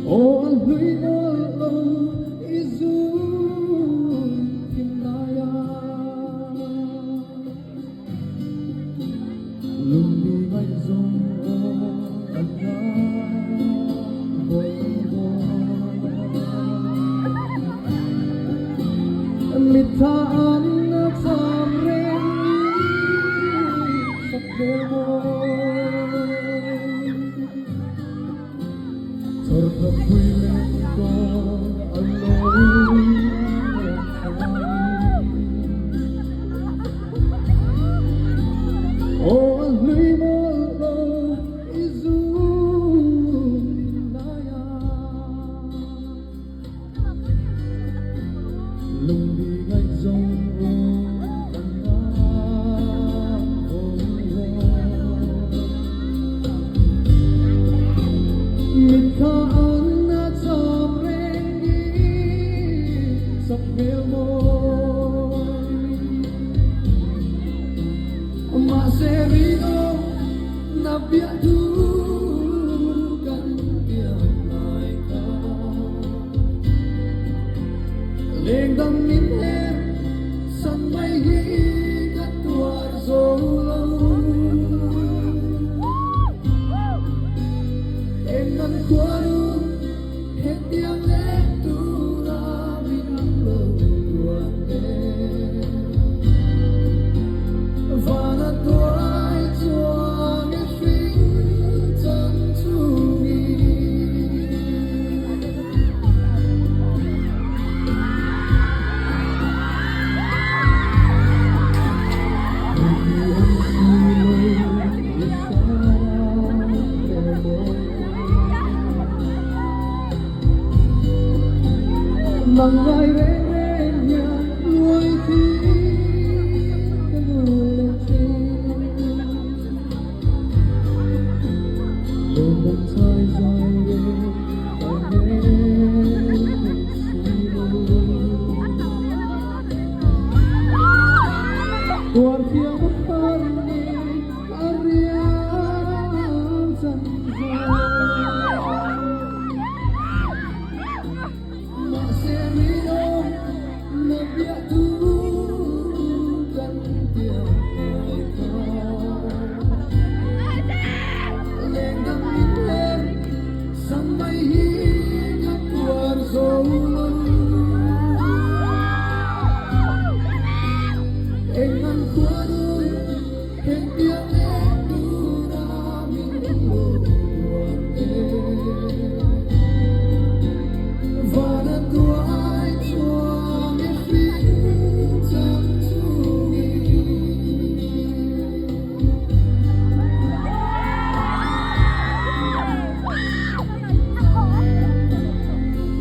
O ang luy-lo izun kinaya lumibay zong anda mitaan na tamren sa pemo torta puilen ko alone oh lui mo izun naya lumibay zong mitaan na tamrengi sa pilmoy maserino na biadukan tiamay ka lengdang minher san may higat tuwar zolo Enan kuaru hetiang lectura minanglo duande Vana tuai tuang e fin tantungi Mangai renya luai ti kanulete Lomban sai zange kane sino Tuar tiang parni arian zanzai Maserino na biadukan tiamay ka Lenggang minher sa may hingat tuwar zolo Engan kuado hentiang lectura minanglo duande Vana tuai tuang e fin tantungi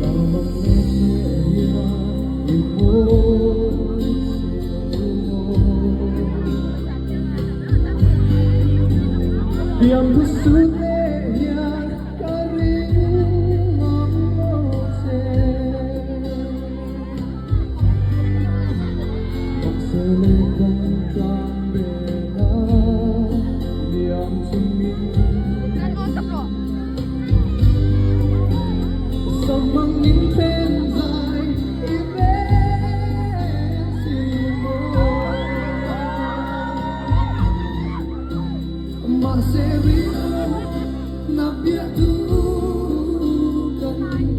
Tamang media imoy Yang gustunya karing ang Selegang cambela diam sungin Samang intensai iresimo Maserino na biadukan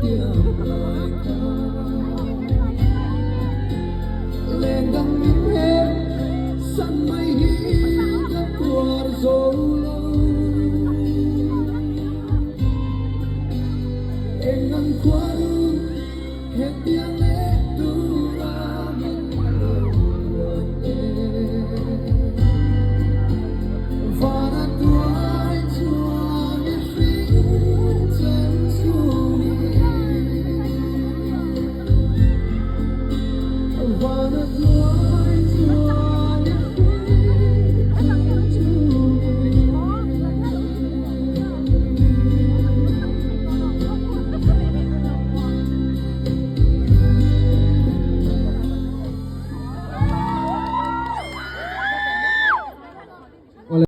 tiamay ka Lenggang minher san may hingat tuwar zolo Engan kuaru hetiang